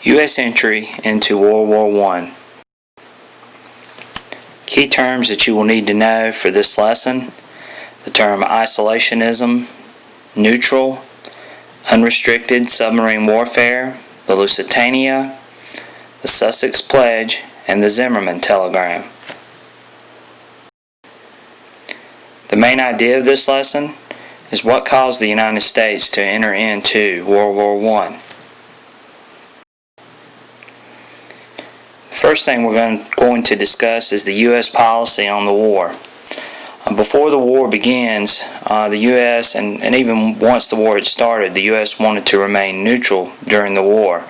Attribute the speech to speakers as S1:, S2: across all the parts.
S1: U.S. entry into World War I. Key terms that you will need to know for this lesson: the term isolationism, neutral, unrestricted submarine warfare, the Lusitania, the Sussex Pledge, and the Zimmermann Telegram. The main idea of this lesson is what caused the United States to enter into World War I. The first thing we're going to discuss is the U.S. policy on the war. Before the war begins, the U.S., and even once the war had started, the U.S. wanted to remain neutral during the war.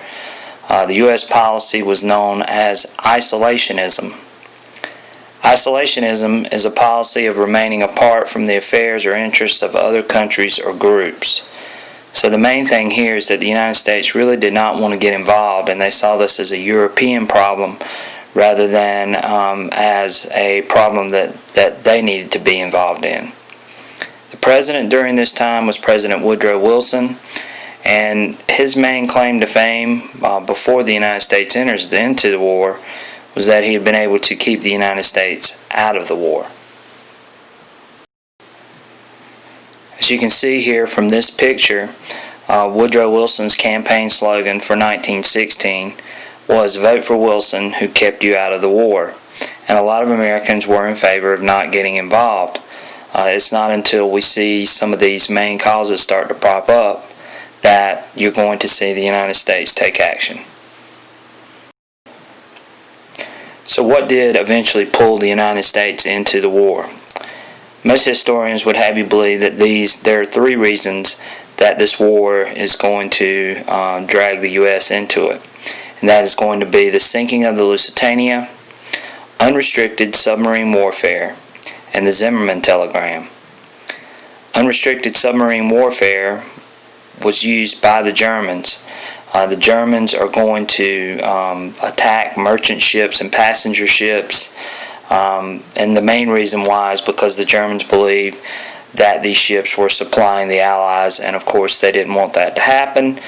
S1: The U.S. policy was known as isolationism. Isolationism is a policy of remaining apart from the affairs or interests of other countries or groups. So the main thing here is that the United States really did not want to get involved, and they saw this as a European problem rather than as a problem that they needed to be involved in. The president during this time was President Woodrow Wilson, and his main claim to fame before the United States enters into the war was that he had been able to keep the United States out of the war. As you can see here from this picture, Woodrow Wilson's campaign slogan for 1916 was "Vote for Wilson, who kept you out of the war." And a lot of Americans were in favor of not getting involved. It's not until we see some of these main causes start to pop up that you're going to see the United States take action. So what did eventually pull the United States into the war? Most historians would have you believe that there are three reasons that this war is going to drag the U.S. into it. And that is going to be the sinking of the Lusitania, unrestricted submarine warfare, and the Zimmermann Telegram. Unrestricted submarine warfare was used by the Germans. The Germans are going to attack merchant ships and passenger ships, and the main reason why is because the Germans believed that these ships were supplying the Allies, and of course they didn't want that to happen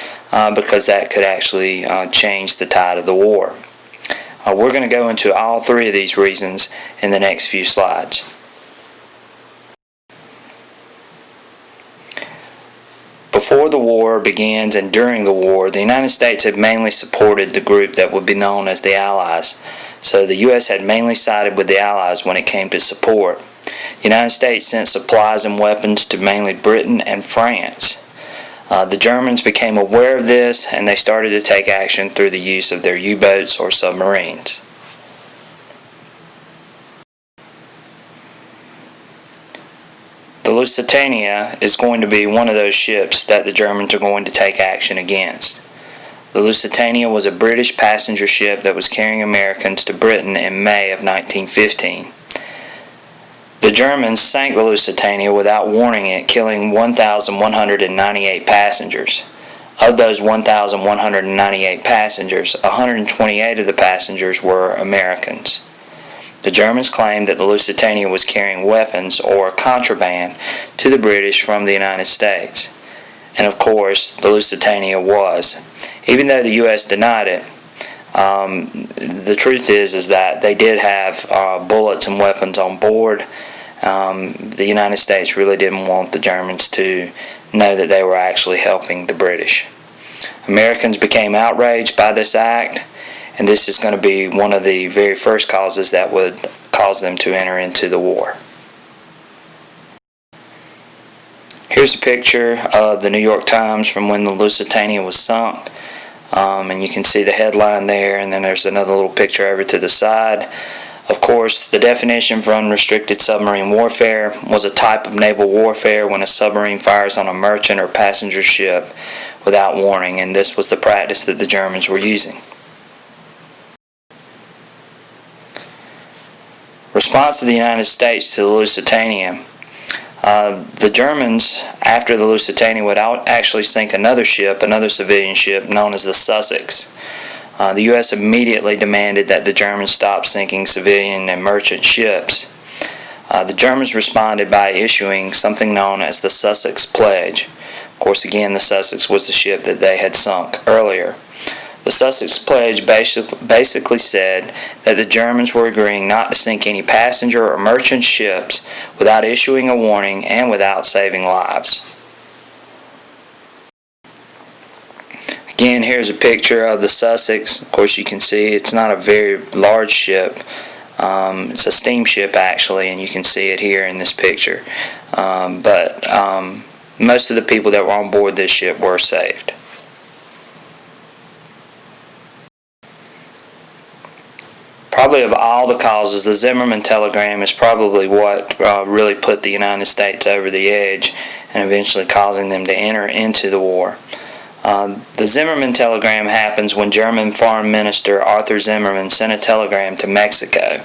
S1: because that could actually change the tide of the war. We're going to go into all three of these reasons in the next few slides. Before the war begins and during the war, the United States had mainly supported the group that would be known as the Allies. So the U.S. had mainly sided with the Allies when it came to support. The United States sent supplies and weapons to mainly Britain and France. The Germans became aware of this, and they started to take action through the use of their U-boats or submarines. The Lusitania is going to be one of those ships that the Germans are going to take action against. The Lusitania was a British passenger ship that was carrying Americans to Britain in May of 1915. The Germans sank the Lusitania without warning it, killing 1,198 passengers. Of those 1,198 passengers, 128 of the passengers were Americans. The Germans claimed that the Lusitania was carrying weapons or contraband to the British from the United States. And of course, the Lusitania was. Even though the U.S. denied it, the truth is that they did have bullets and weapons on board. The United States really didn't want the Germans to know that they were actually helping the British. Americans became outraged by this act, and this is going to be one of the very first causes that would cause them to enter into the war. Here's a picture of the New York Times from when the Lusitania was sunk. And you can see the headline there, and then there's another little picture over to the side. Of course, the definition for unrestricted submarine warfare was a type of naval warfare when a submarine fires on a merchant or passenger ship without warning, and this was the practice that the Germans were using. Response of the United States to the Lusitania. The Germans, after the Lusitania, would actually sink another ship, another civilian ship known as the Sussex. The U.S. immediately demanded that the Germans stop sinking civilian and merchant ships. The Germans responded by issuing something known as the Sussex Pledge. Of course, again, the Sussex was the ship that they had sunk earlier. The Sussex Pledge basically said that the Germans were agreeing not to sink any passenger or merchant ships without issuing a warning and without saving lives. Again, here's a picture of the Sussex. Of course, you can see it's not a very large ship. It's a steamship actually, and you can see it here in this picture. But most of the people that were on board this ship were saved. Probably of all the causes, the Zimmerman telegram is probably what really put the United States over the edge and eventually causing them to enter into the war. The Zimmerman telegram happens when German Foreign Minister Arthur Zimmerman sent a telegram to Mexico.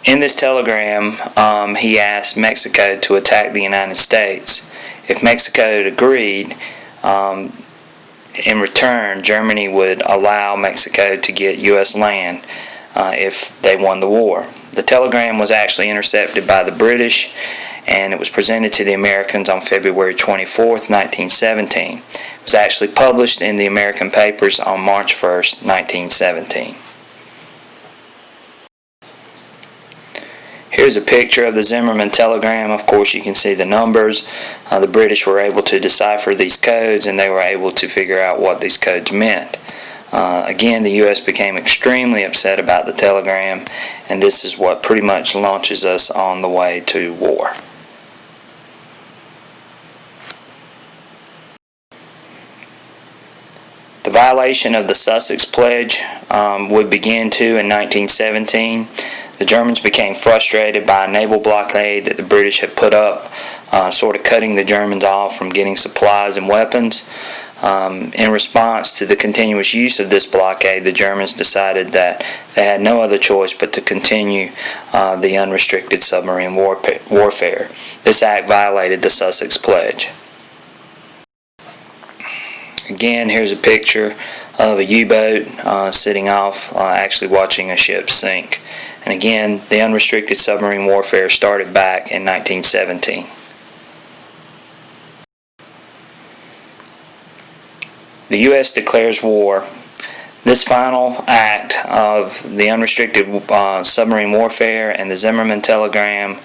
S1: In this telegram, he asked Mexico to attack the United States. If Mexico had agreed, in return, Germany would allow Mexico to get U.S. land if they won the war. The telegram was actually intercepted by the British, and it was presented to the Americans on February 24th, 1917. It was actually published in the American papers on March 1st, 1917. Here's a picture of the Zimmerman telegram. Of course, you can see the numbers. The British were able to decipher these codes, and they were able to figure out what these codes meant. Again, the U.S. became extremely upset about the telegram, and this is what pretty much launches us on the way to war. The violation of the Sussex Pledge would begin too in 1917. The Germans became frustrated by a naval blockade that the British had put up, sort of cutting the Germans off from getting supplies and weapons. In response to the continuous use of this blockade, the Germans decided that they had no other choice but to continue the unrestricted submarine warfare. This act violated the Sussex Pledge. Again, here's a picture of a U-boat sitting off, actually watching a ship sink. And again, the unrestricted submarine warfare started back in 1917. The U.S. declares war. This final act of the unrestricted submarine warfare and the Zimmerman telegram,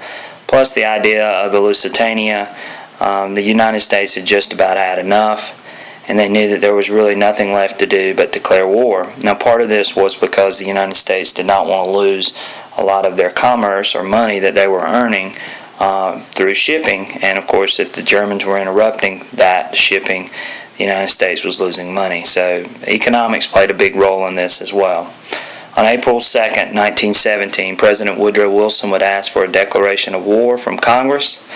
S1: plus the idea of the Lusitania, the United States had just about had enough, and they knew that there was really nothing left to do but declare war. Now, part of this was because the United States did not want to lose a lot of their commerce or money that they were earning through shipping, and of course, if the Germans were interrupting that shipping, the United States was losing money. So economics played a big role in this as well. On April 2nd, 1917, President Woodrow Wilson would ask for a declaration of war from Congress.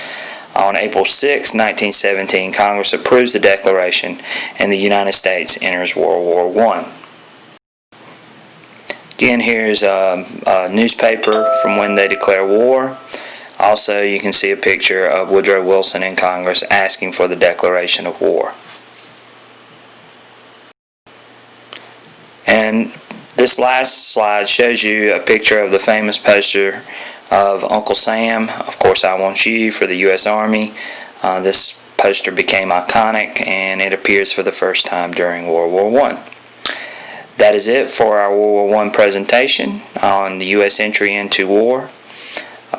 S1: On April 6, 1917, Congress approves the declaration, and the United States enters World War I. Again, here's a newspaper from when they declare war. Also, you can see a picture of Woodrow Wilson in Congress asking for the declaration of war. And this last slide shows you a picture of the famous poster of Uncle Sam, Of Course I Want You, for the U.S. Army. This poster became iconic, and it appears for the first time during World War I. That is it for our World War I presentation on the U.S. entry into war.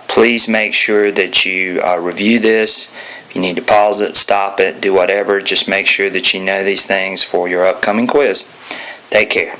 S1: Please make sure that you review this. If you need to pause it, stop it, do whatever, just make sure that you know these things for your upcoming quiz. Take care.